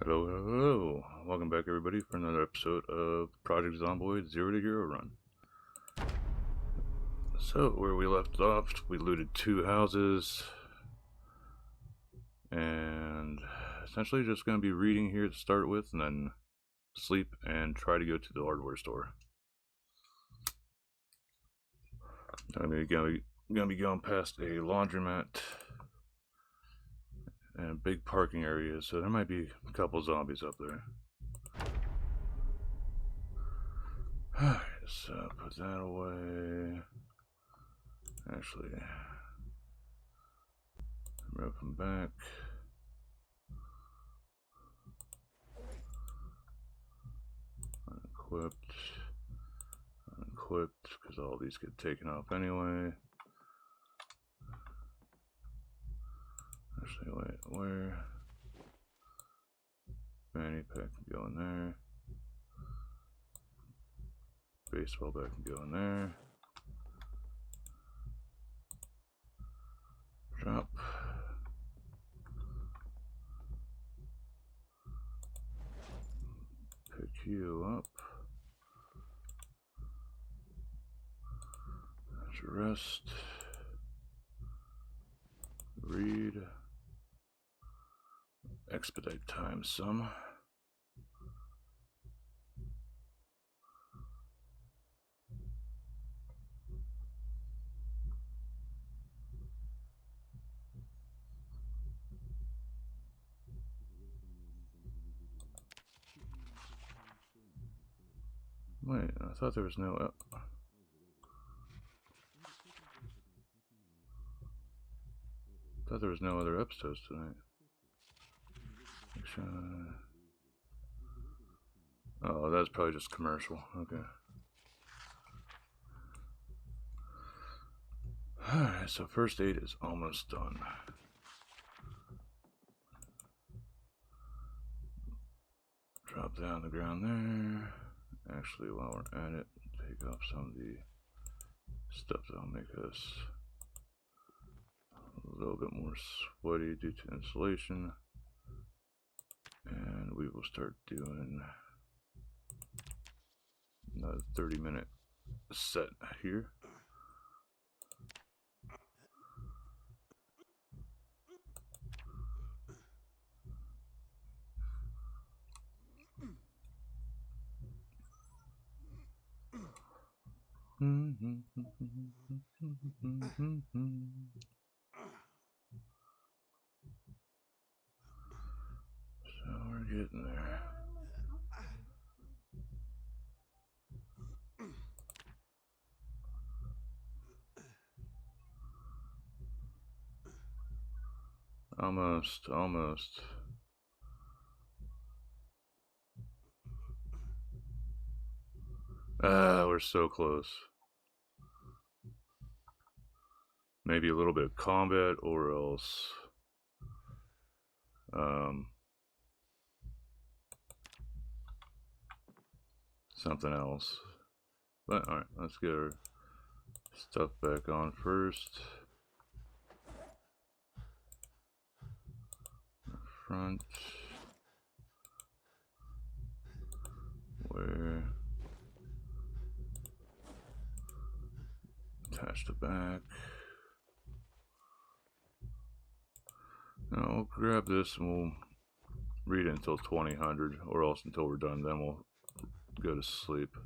Hello, hello. Welcome back, everybody, for another episode of Project Zomboid 0 to Hero Run. So, where we left off, we looted 2 houses, and essentially just going to be reading here to start with, and then sleep and try to go to the hardware store. I'm going to be going past a laundromat and a big parking area, so there might be a couple zombies up there. Alright, so put that away. Actually, move them back. Unequipped, because all these get taken off anyway. Actually, wait, where? Fanny pack can go in there. Baseball bat can go in there. Drop. Pick you up. That's your rest. Read. Expedite time some. Wait, I thought there was no other episodes tonight. Oh, that's probably just commercial. Okay. Alright, so first aid is almost done. Drop that on the ground there. Actually, while we're at it, take off some of the stuff that'll make us a little bit more sweaty due to insulation. And we will start doing another 30-minute set here. So we're getting there. Almost. We're so close. Maybe a little bit of combat, or else something else. But alright, let's get our stuff back on first. Front. Where? Attach the back. Now we'll grab this and we'll read it until 2000, or else until we're done, then we'll go to sleep.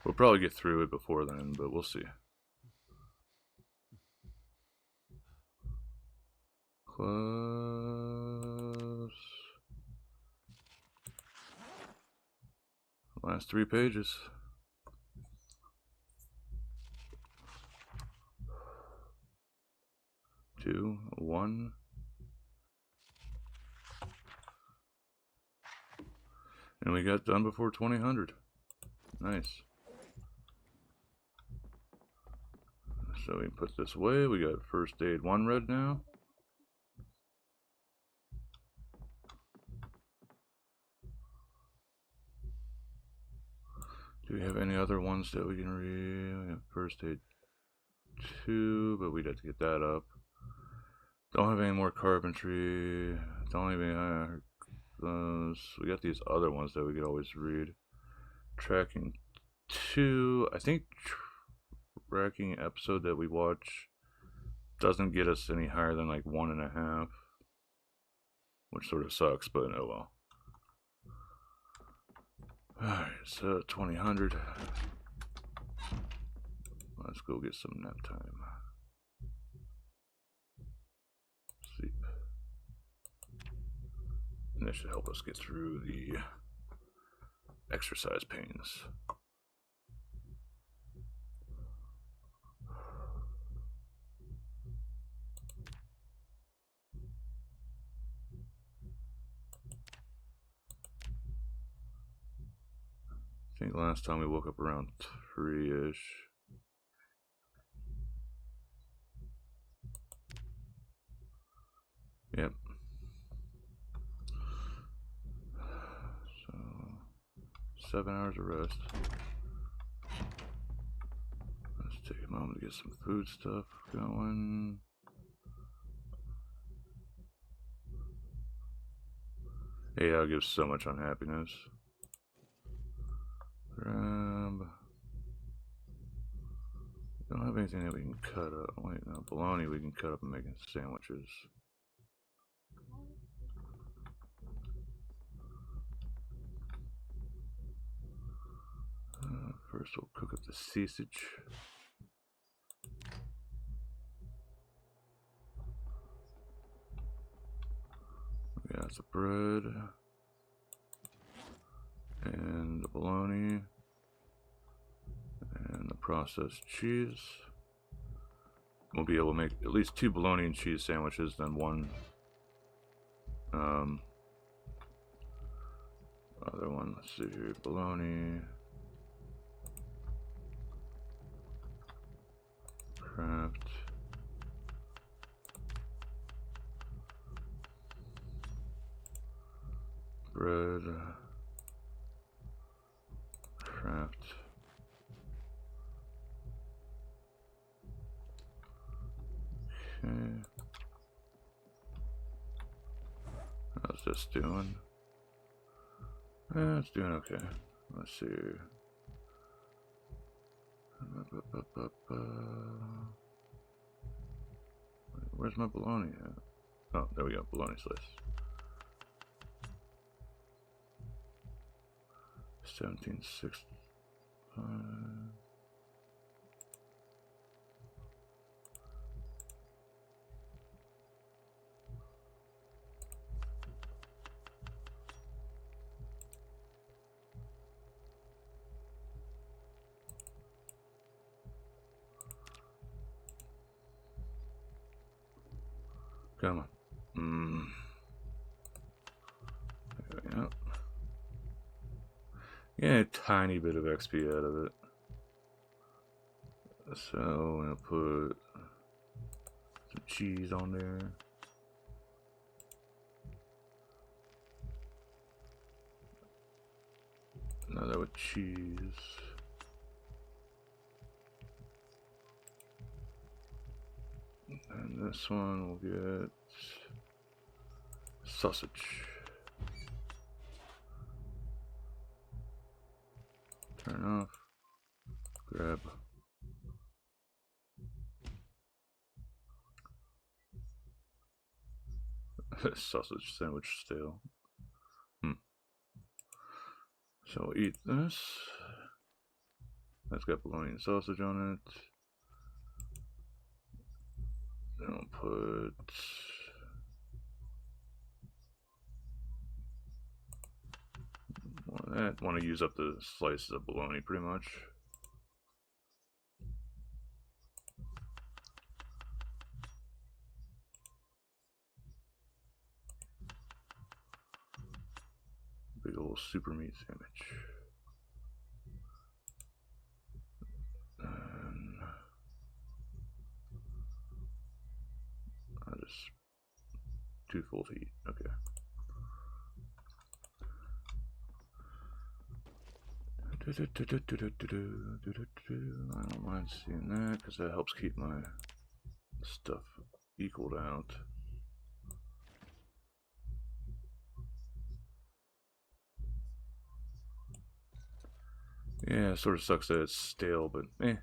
We'll probably get through it before then, but we'll see. Close. Last 3 pages. Two, 1. And we got done before 2000. Nice. So we put this away. We got first aid 1 red now. Do we have any other ones that we can read? We have first aid 2, but we'd have to get that up. Don't have any more carpentry. Don't even those. We got these other ones that we could always read. Tracking 2. I think tracking episode that we watch doesn't get us any higher than like 1.5, which sort of sucks, but oh well. Alright, so 2000. Let's go get some nap time. Sleep. And that should help us get through the exercise pains. I think last time we woke up around 3-ish. Yep. So 7 hours of rest. Let's take a moment to get some food stuff going. AI gives so much unhappiness. Grab. Don't have anything that we can cut up. Wait, no, bologna we can cut up and make sandwiches. First we'll cook up the sausage. We got the bread and the bologna and the processed cheese. We'll be able to make at least 2 bologna and cheese sandwiches, then 1 other one. Let's see here, bologna, craft, bread, craft, okay. How's this doing? It's doing okay. Let's see. Where's my bologna at? Oh, there we go. Bologna slice. 1765. Come on. There we go. Yeah, a tiny bit of XP out of it. So I'm gonna put some cheese on there. Another with cheese. And this one will get sausage. Turn off. Grab. Sausage sandwich stale. So we'll eat this. That's got bologna and sausage on it. Then we'll put more of that. Want to use up the slices of bologna pretty much. Big old super meat sandwich. And I just too full to eat. Okay. I don't mind seeing that because that helps keep my stuff equaled out. Yeah, it sort of sucks that it's stale, but eh.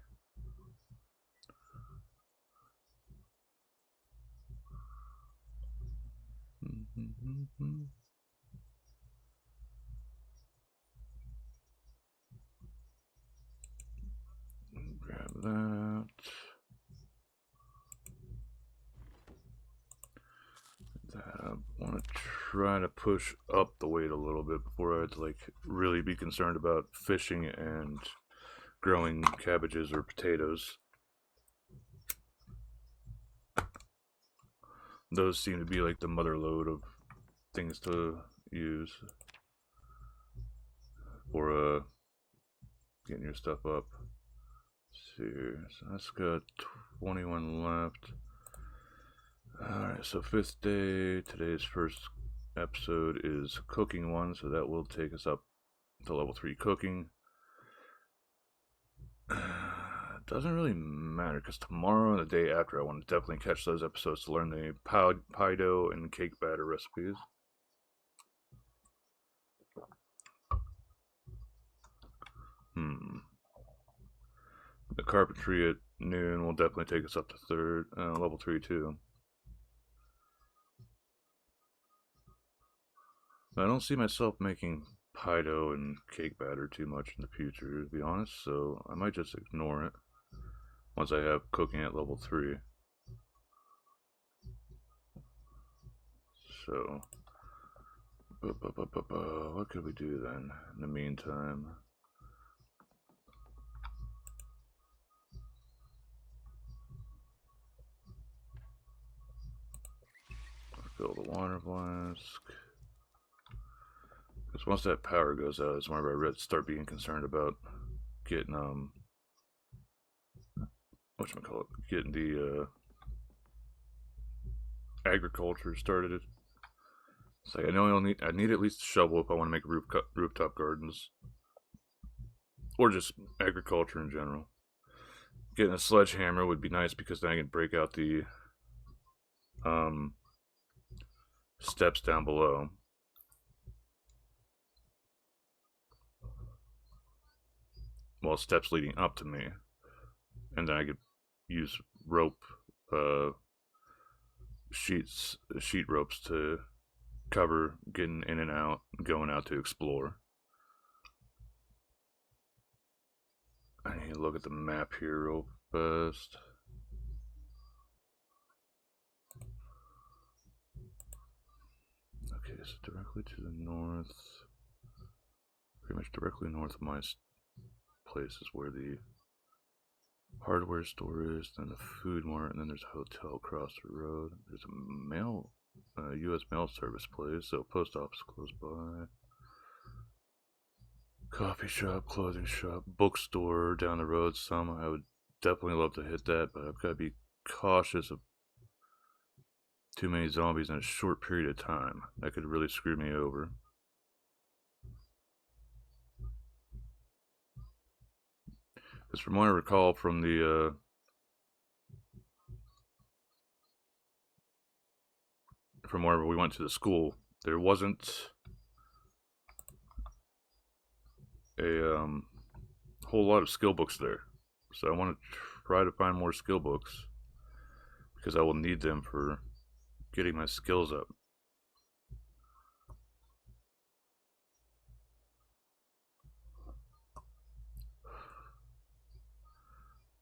Grab that. I want to try to push up the weight a little bit before I'd like really be concerned about fishing and growing cabbages or potatoes. Those seem to be like the mother lode of things to use for getting your stuff up. Let's see here. So that's got 21 left. Alright, so 5th day. Today's first episode is cooking one, so that will take us up to level 3 cooking. It doesn't really matter because tomorrow and the day after I want to definitely catch those episodes to learn the pie dough and cake batter recipes. The carpentry at noon will definitely take us up to level 3 too. I don't see myself making pie dough and cake batter too much in the future, to be honest, so I might just ignore it once I have cooking at level 3. So, what could we do then in the meantime? Fill the water flask. Because once that power goes out, it's whenever I start being concerned about getting whatchamacallit, getting the agriculture started. It's like I know I need at least a shovel if I want to make rooftop gardens, or just agriculture in general. Getting a sledgehammer would be nice because then I can break out the steps down below. Well, steps leading up to me, and then I could use rope, sheet ropes to cover getting in and out, going out to explore. I need to look at the map here real fast. Okay, so directly to the north, pretty much directly north of my place is where the hardware store is, then the food mart, and then there's a hotel across the road. There's a U.S. mail service place, so post office close by. Coffee shop, clothing shop, bookstore down the road some. I would definitely love to hit that, but I've got to be cautious of too many zombies in a short period of time. That could really screw me over. Because from what I recall from the from wherever we went to the school, there wasn't a whole lot of skill books there. So I want to try to find more skill books because I will need them for getting my skills up.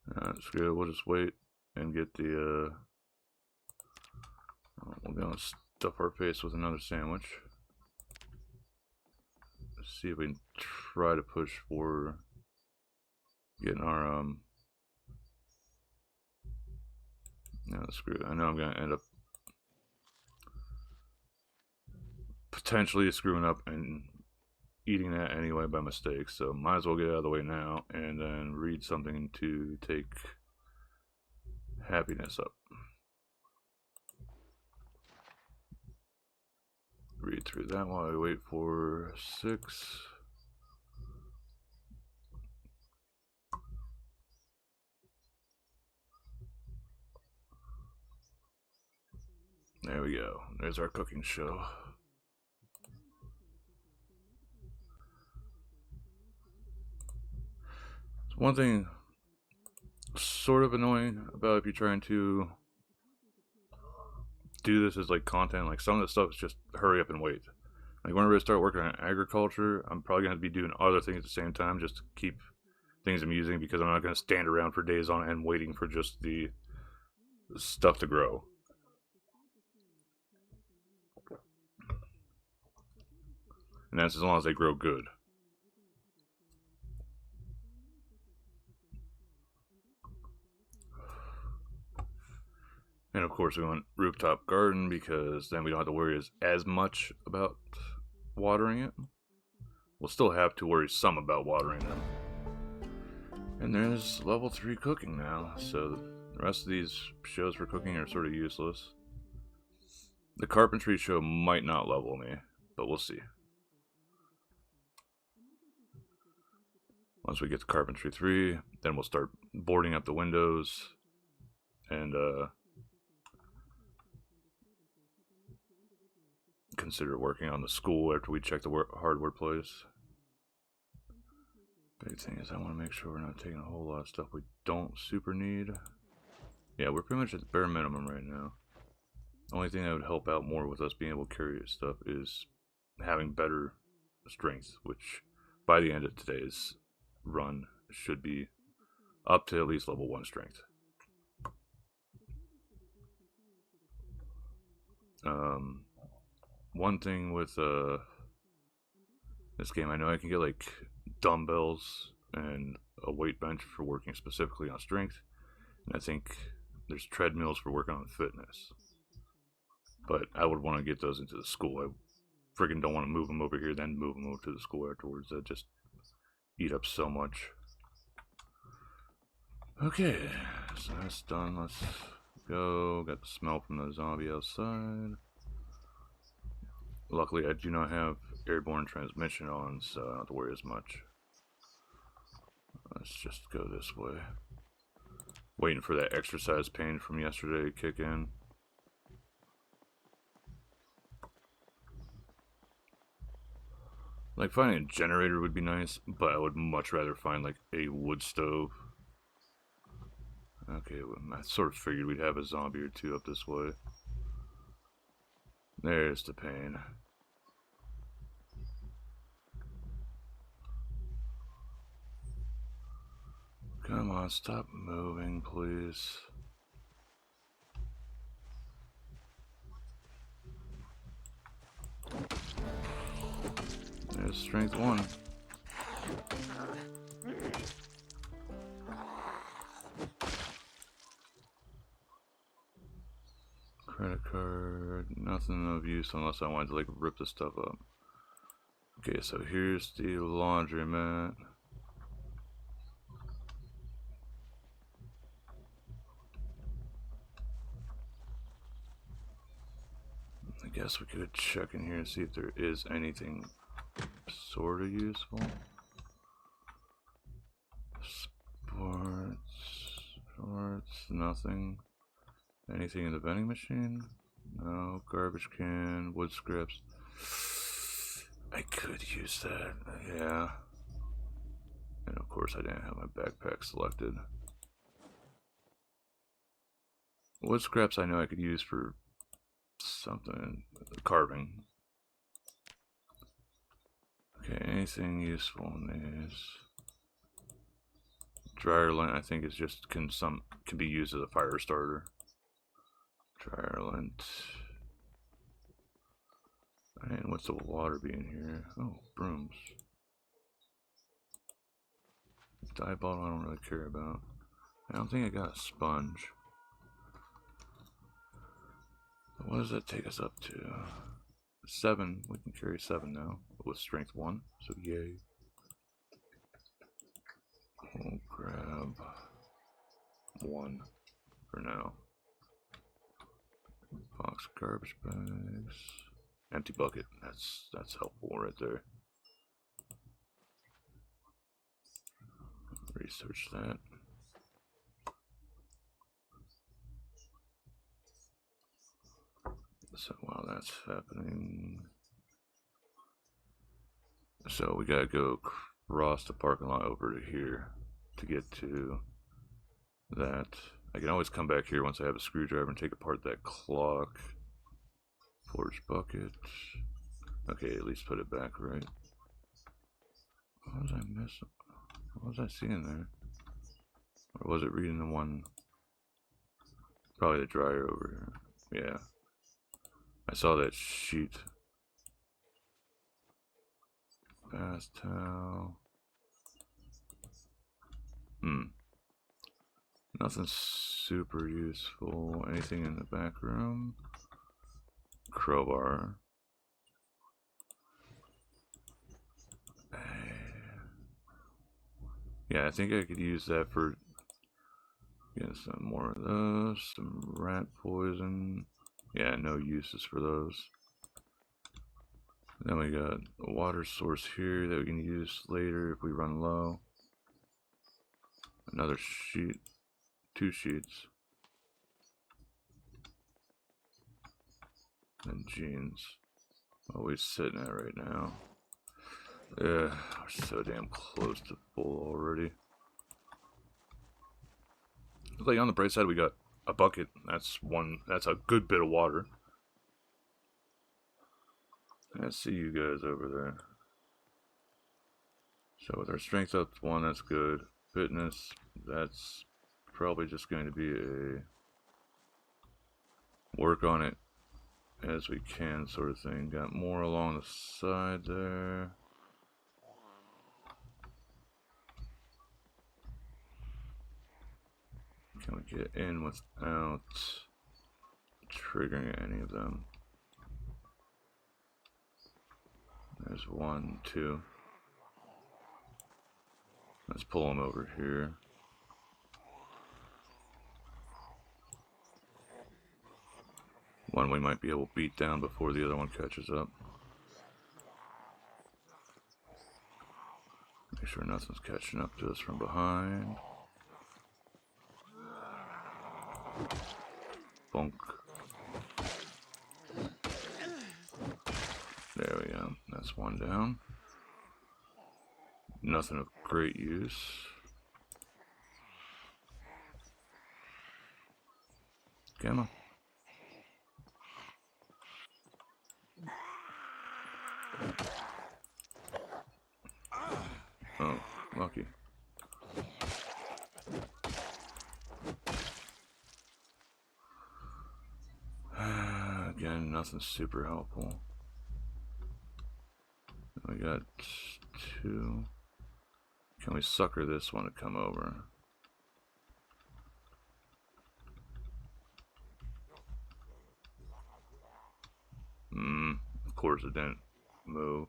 That's good. We'll just wait and get the we're gonna stuff our face with another sandwich. Let's see if we can try to push for getting our no, screw it. I know I'm gonna end up potentially screwing up and eating that anyway by mistake, so might as well get out of the way now and then read something to take happiness up. Read through that while I wait for 6. There we go. There's our cooking show. One thing sort of annoying about if you're trying to do this as like content, like some of the stuff is just hurry up and wait. Like whenever I start working on agriculture, I'm probably gonna be doing other things at the same time just to keep things amusing, because I'm not gonna stand around for days on end waiting for just the stuff to grow. And that's as long as they grow good. And of course, we want rooftop garden because then we don't have to worry as much about watering it. We'll still have to worry some about watering them. And there's level 3 cooking now, so the rest of these shows for cooking are sort of useless. The Carpentry show might not level me, but we'll see. Once we get to Carpentry 3, then we'll start boarding up the windows and consider working on the school after we check the hardware place. Big thing is I want to make sure we're not taking a whole lot of stuff we don't super need. Yeah, we're pretty much at the bare minimum right now. The only thing that would help out more with us being able to carry stuff is having better strength, which by the end of today's run should be up to at least level 1 strength. One thing with this game, I know I can get like dumbbells and a weight bench for working specifically on strength, and I think there's treadmills for working on fitness. But I would want to get those into the school. I freaking don't want to move them over here, then move them over to the school afterwards. That just eat up so much. Okay, so that's done. Let's go. Got the smell from the zombie outside. Luckily, I do not have airborne transmission on, so I don't have to worry as much. Let's just go this way. Waiting for that exercise pain from yesterday to kick in. Like, finding a generator would be nice, but I would much rather find like a wood stove. Okay, well, I sort of figured we'd have a zombie or two up this way. There's the pain. Come on, stop moving, please. There's strength 1. Credit card, nothing of use unless I wanted to like rip this stuff up. Okay, so here's the laundromat. I guess we could check in here and see if there is anything sort of useful. Sports, nothing. Anything in the vending machine? No. Garbage can, wood scraps. I could use that, yeah. And of course I didn't have my backpack selected. Wood scraps I know I could use for something, carving. Okay, anything useful in these? Dryer lint I think is just can be used as a fire starter. Dryer lint. And what's the water be in here? Oh, brooms. Dye bottle I don't really care about. I don't think I got a sponge. What does that take us up to? 7. We can carry 7 now with strength 1. So yay. We'll grab 1 for now. Box garbage bags. Empty bucket. That's helpful right there. Research that. So while that's happening, so we gotta go across the parking lot over to here. to get to that. I can always come back here once I have a screwdriver and take apart that clock. Forge bucket. Okay, at least put it back right. What was I missing? What was I seeing there? Or was it reading the one? Probably the dryer over here. Yeah. I saw that sheet. Bath towel. Nothing super useful. Anything in the back room? Crowbar. Yeah, I think I could use that for getting some more of those. Some rat poison. Yeah, no uses for those. Then we got a water source here that we can use later if we run low. Another sheet. 2 sheets. And jeans. What are we sitting at right now? We're so damn close to full already. Like on the bright side, we got a bucket. That's a good bit of water. I see you guys over there. So with our strength up to 1, that's good. Fitness, that's probably just going to be a work on it as we can sort of thing. Got more along the side there. Can we get in without triggering any of them? There's 1, 2. Let's pull them over here. One we might be able to beat down before the other one catches up. Make sure nothing's catching up to us from behind. Bonk. There we go. That's 1 down. Nothing of great use. Come on. Oh, lucky. Again, nothing super helpful. We got 2. Can we sucker this one to come over? Of course it didn't move.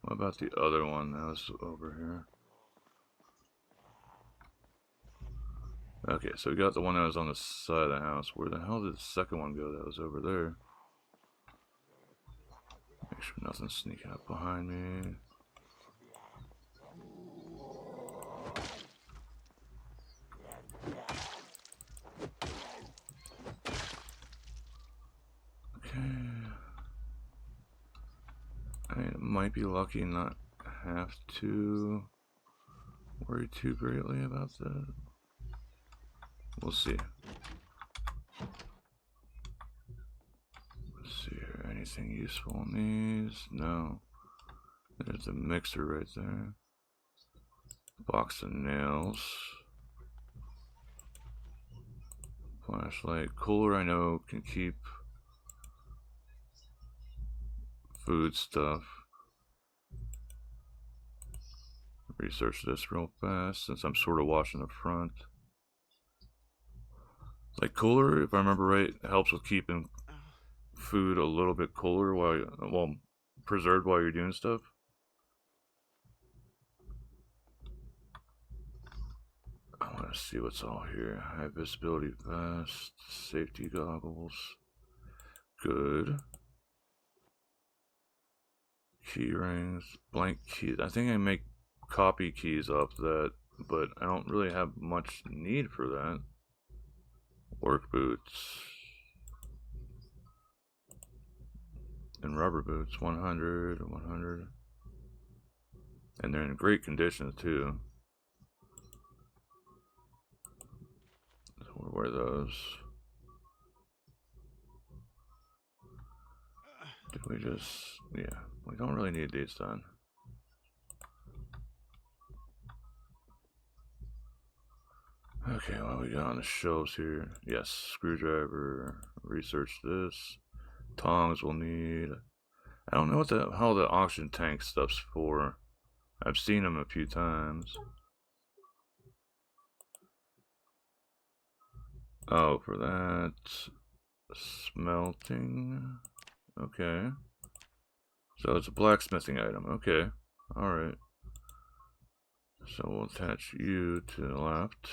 What about the other one that was over here? Okay, so we got the one that was on the side of the house. Where the hell did the second one go that was over there? Make sure nothing's sneaking up behind me. Okay. I might be lucky and not have to worry too greatly about that. We'll see. Let's see here. Anything useful in these? No. There's a mixer right there. Box of nails. Flashlight. Cooler I know can keep food stuff. Research this real fast since I'm sort of washing the front. Like cooler, if I remember right, helps with keeping food a little bit cooler while preserved while you're doing stuff. I want to see what's all here. High visibility vest, safety goggles. Good. Key rings, blank keys. I think I make copy keys off that, but I don't really have much need for that. Work boots. And rubber boots, 100, 100. And they're in great condition too. We'll wear those. Did we just... yeah, we don't really need these done. Okay, what we got on the shelves here? Yes, screwdriver. Research this. Tongs we'll need. I don't know what how the oxygen tank stuff's for. I've seen them a few times. Oh, for that. Smelting. Okay. So it's a blacksmithing item. Okay. Alright. So we'll attach you to the left.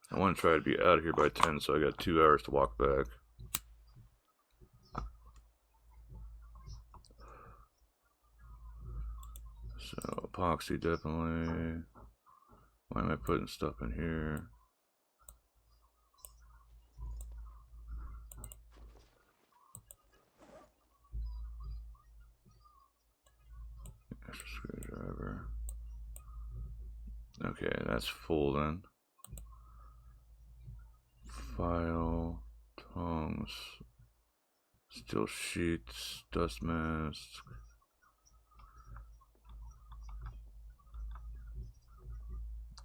I want to try to be out of here by 10, so I got 2 hours to walk back. So, epoxy definitely. Why am I putting stuff in here? Extra screwdriver. Okay, that's full then. File, tongs, steel sheets, dust mask.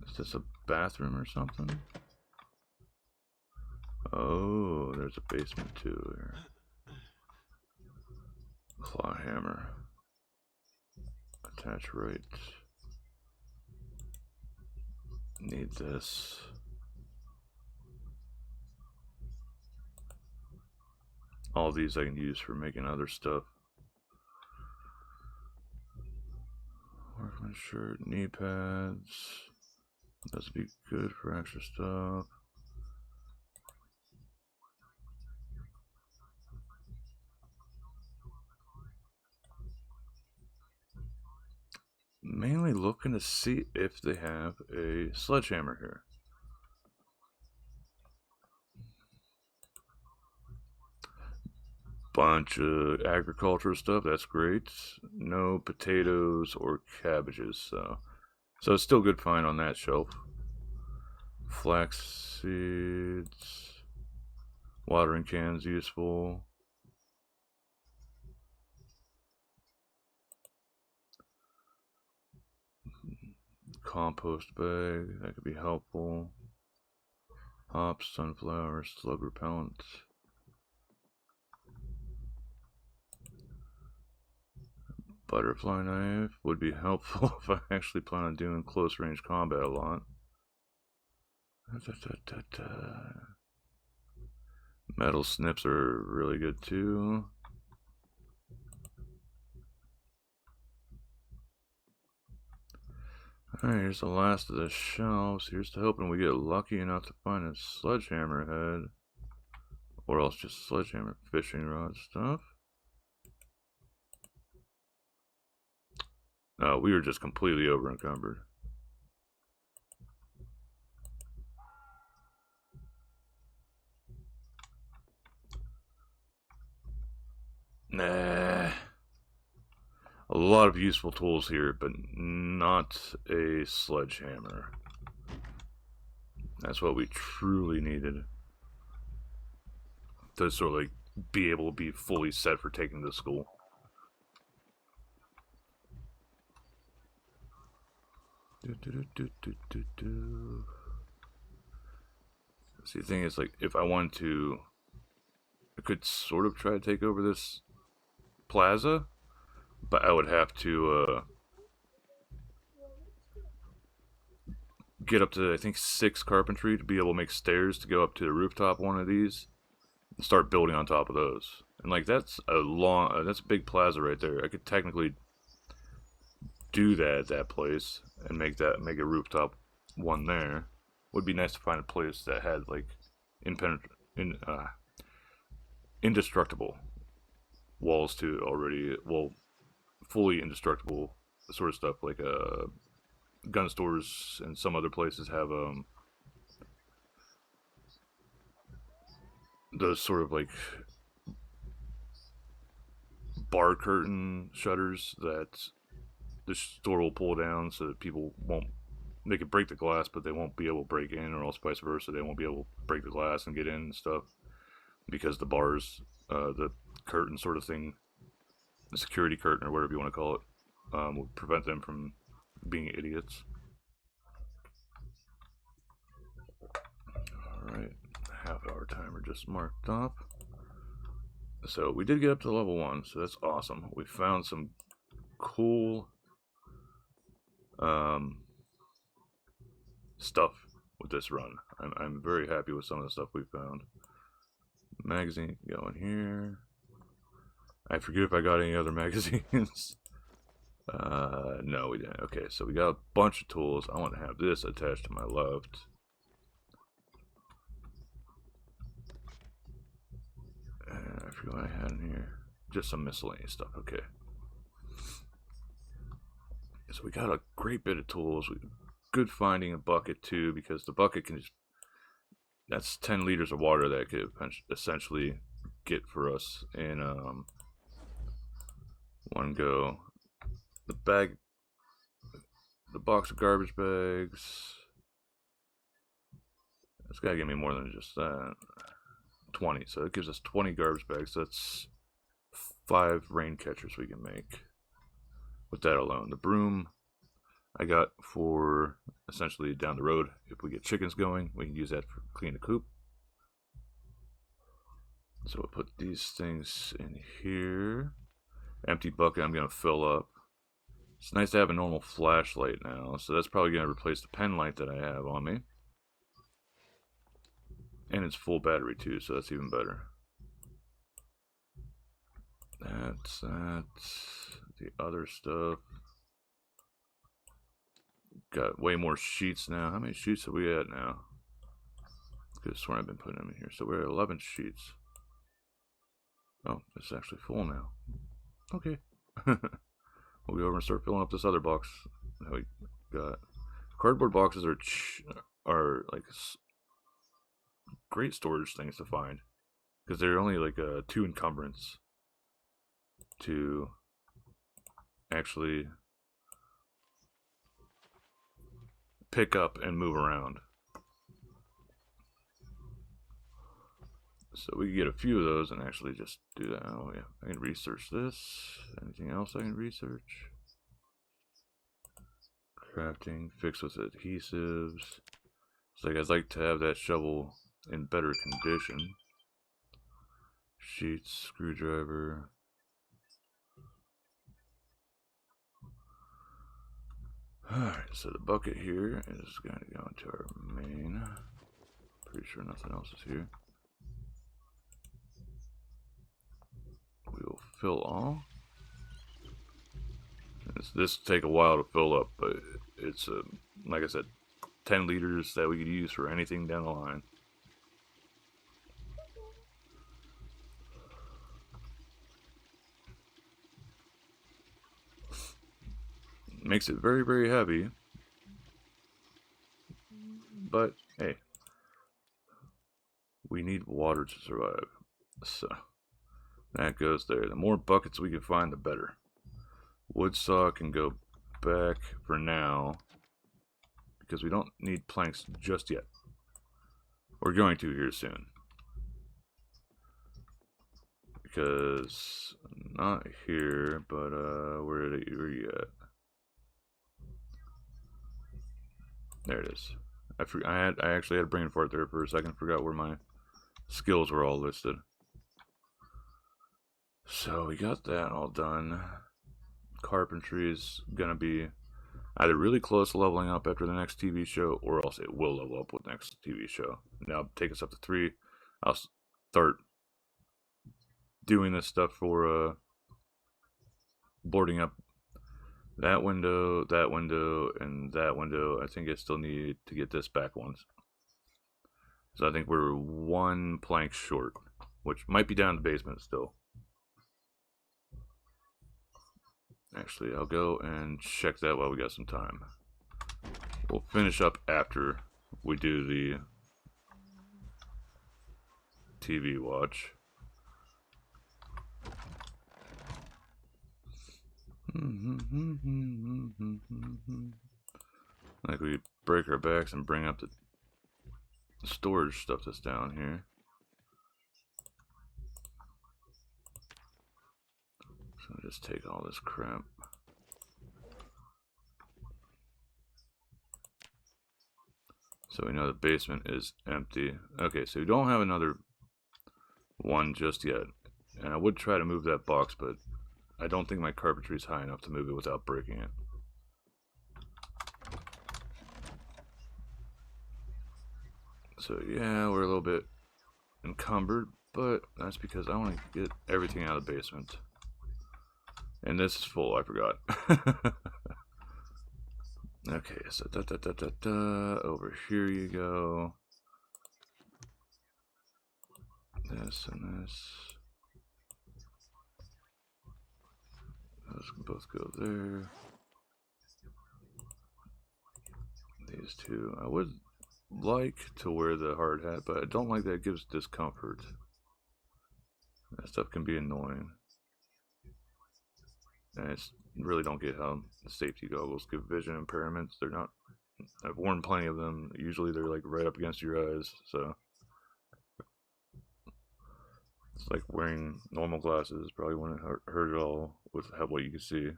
Is this a bathroom or something? Oh, there's a basement too here. Claw hammer. Attach right. Need this. All these I can use for making other stuff. Workman shirt, knee pads. Those would be good for extra stuff. Mainly looking to see if they have a sledgehammer here. Bunch of agricultural stuff, that's great. No potatoes or cabbages, so it's still good find on that shelf. Flax seeds, watering cans useful. Compost bag, that could be helpful. Hops, sunflowers, slug repellent. Butterfly knife would be helpful if I actually plan on doing close range combat a lot. Metal snips are really good too. Alright, here's the last of the shelves. Here's to hoping we get lucky enough to find a sledgehammer head. Or else just sledgehammer fishing rod stuff. No, we were just completely over encumbered. Nah. A lot of useful tools here, but not a sledgehammer. That's what we truly needed to sort of like be able to be fully set for taking to school. See, the thing is, like, if I wanted to, I could sort of try to take over this plaza, but I would have to get up to, I think, 6 carpentry to be able to make stairs to go up to the rooftop one of these and start building on top of those. And like that's a big plaza right there. I could technically do that at that place and make a rooftop one there. Would be nice to find a place that had like indestructible walls to already, well, fully indestructible sort of stuff, like gun stores and some other places have those sort of like bar curtain shutters that the store will pull down so that people won't. They could break the glass, but they won't be able to break in, or else vice versa. They won't be able to break the glass and get in and stuff because the bars, the curtain sort of thing, the security curtain or whatever you want to call it, would prevent them from being idiots. Alright, half-hour timer just marked up. So we did get up to level 1, so that's awesome. We found some cool stuff with this run. I'm very happy with some of the stuff we found. Magazine going here. I forget if I got any other magazines. No, we didn't. Okay, so we got a bunch of tools. I want to have this attached to my left. I forget what I had in here. Just some miscellaneous stuff. Okay. So we got a great bit of tools. Good finding a bucket too, because the bucket can just, that's 10 liters of water that it could essentially get for us in one go. The bag, the box of garbage bags. It's gotta give me more than just that. 20, so it gives us 20 garbage bags. That's 5 rain catchers we can make with that alone. The broom I got for essentially down the road. If we get chickens going, we can use that for clean the coop. So we'll put these things in here. Empty bucket I'm going to fill up. It's nice to have a normal flashlight now, so that's probably going to replace the pen light that I have on me. And it's full battery too, so that's even better. That's that. The other stuff. Got way more sheets now. How many sheets are we at now? I could have sworn I've been putting them in here. So we're at 11 sheets. Oh, it's actually full now. Okay. We'll go over and start filling up this other box that we got. Cardboard boxes are like great storage things to find because they're only like a 2 encumbrance to actually pick up and move around. So we can get a few of those and actually just do that. Oh yeah, I can research this. Anything else I can research? Crafting, fix with adhesives. So I'd like to have that shovel in better condition. Sheets, screwdriver. Alright, so the bucket here is going to go into our main. Pretty sure nothing else is here. We will fill all. This will take a while to fill up, but it's, like I said, 10 liters that we could use for anything down the line. Makes it very, very heavy. But, hey. We need water to survive. So, that goes there. The more buckets we can find, the better. Wood saw can go back for now. Because we don't need planks just yet. We're going to here soon. Because, not here, but, where are you at? There it is. I actually had a brain fart there for a second. Forgot where my skills were all listed. So we got that all done. Carpentry is gonna be either really close to leveling up after the next TV show, or else it will level up with the next TV show. Now take us up to 3. I'll start doing this stuff for boarding up that window, and that window. I think I still need to get this back once. So I think we're 1 plank short, which might be down in the basement still. Actually, I'll go and check that while we got some time. We'll finish up after we do the TV watch. Like we break our backs and bring up the storage stuff that's down here. So just take all this crap. So we know the basement is empty. Okay, so we don't have another one just yet. And I would try to move that box, but I don't think my carpentry is high enough to move it without breaking it. So yeah, we're a little bit encumbered, but that's because I want to get everything out of the basement. And this is full, I forgot. Okay, so over here you go. This and this. Those can both go there. These two. I would like to wear the hard hat, but I don't like that it gives discomfort. That stuff can be annoying. And I really don't get how the safety goggles give vision impairments. They're not. I've worn plenty of them. Usually they're like right up against your eyes, so it's like wearing normal glasses. Probably wouldn't hurt at all with what you can see.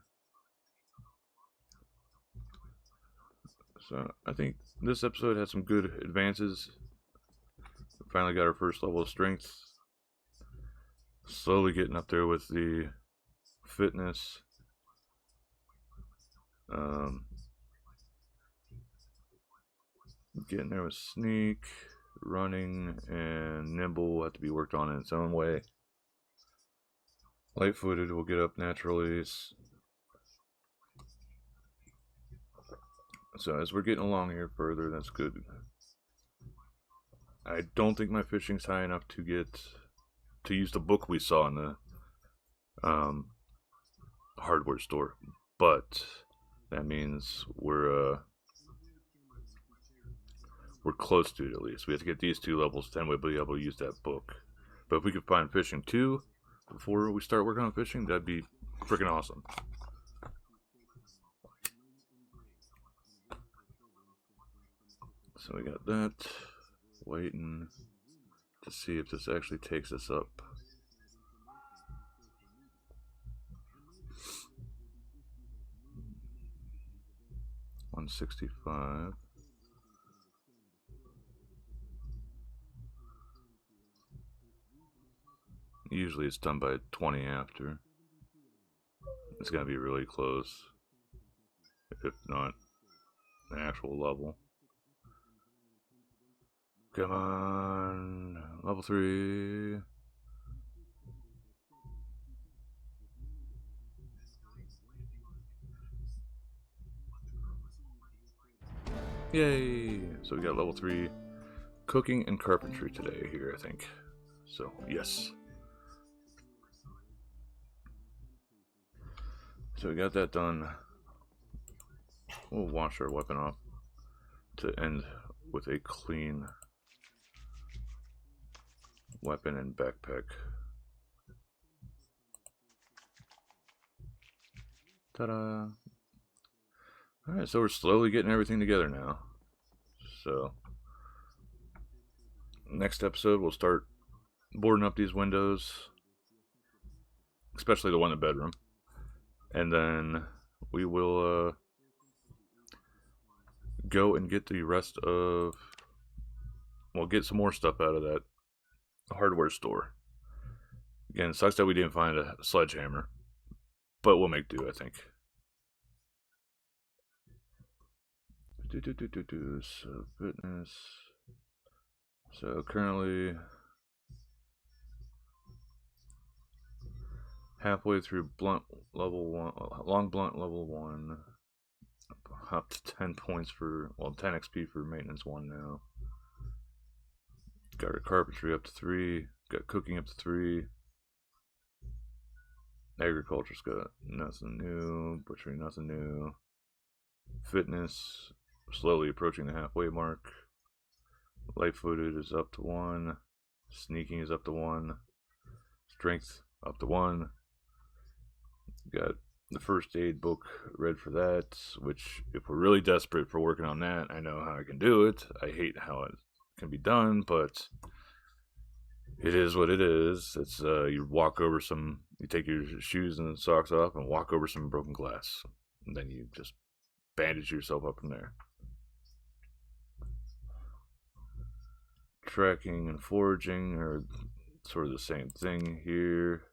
So I think this episode had some good advances. We finally got our first level of strength. Slowly getting up there with the fitness. Getting there with sneak, running, and nimble will have to be worked on in its own way. Light-footed will get up naturally. So as we're getting along here further, that's good. I don't think my fishing's high enough to use the book we saw in the hardware store, but that means we're close to it at least. We have to get these 2 levels, then we'll be able to use that book. But if we could find fishing 2 before we start working on fishing, that'd be freaking awesome. So we got that. Waiting to see if this actually takes us up. $165. Usually it's done by 20 after. It's gonna be really close, if not an actual level. Come on, level 3. Yay! So we got level 3 cooking and carpentry today here, I think. So, yes. So we got that done. We'll wash our weapon off to end with a clean weapon and backpack. Ta-da! Alright, so we're slowly getting everything together now. So, next episode we'll start boarding up these windows, especially the one in the bedroom. And then we will go and get the rest of, well, get some more stuff out of that hardware store. Again, it sucks that we didn't find a sledgehammer, but we'll make do, I think. So fitness. So currently halfway through blunt level 1, long blunt level 1. Up to 10 points for, well, 10 XP for maintenance 1 now. Got our carpentry up to 3. Got cooking up to 3. Agriculture's got nothing new. Butchery, nothing new. Fitness, slowly approaching the halfway mark. Light-footed is up to 1. Sneaking is up to 1. Strength up to 1. Got the first aid book read for that, which, if we're really desperate for working on that, I know how I can do it. I hate how it can be done, but it is what it is. It's you take your shoes and socks off and walk over some broken glass, and then you just bandage yourself up from there. Tracking and foraging are sort of the same thing here.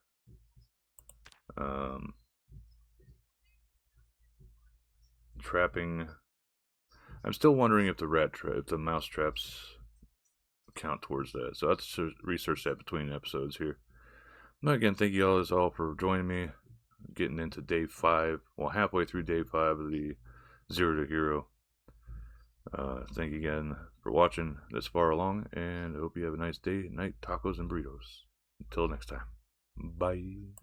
Trapping. I'm still wondering if the mouse traps count towards that. So I have to research that between episodes here. But again, thank you all for joining me. Getting into day 5. Well, halfway through day 5 of the Zero to Hero. Thank you again for watching this far along, and I hope you have a nice day, night, tacos, and burritos. Until next time. Bye.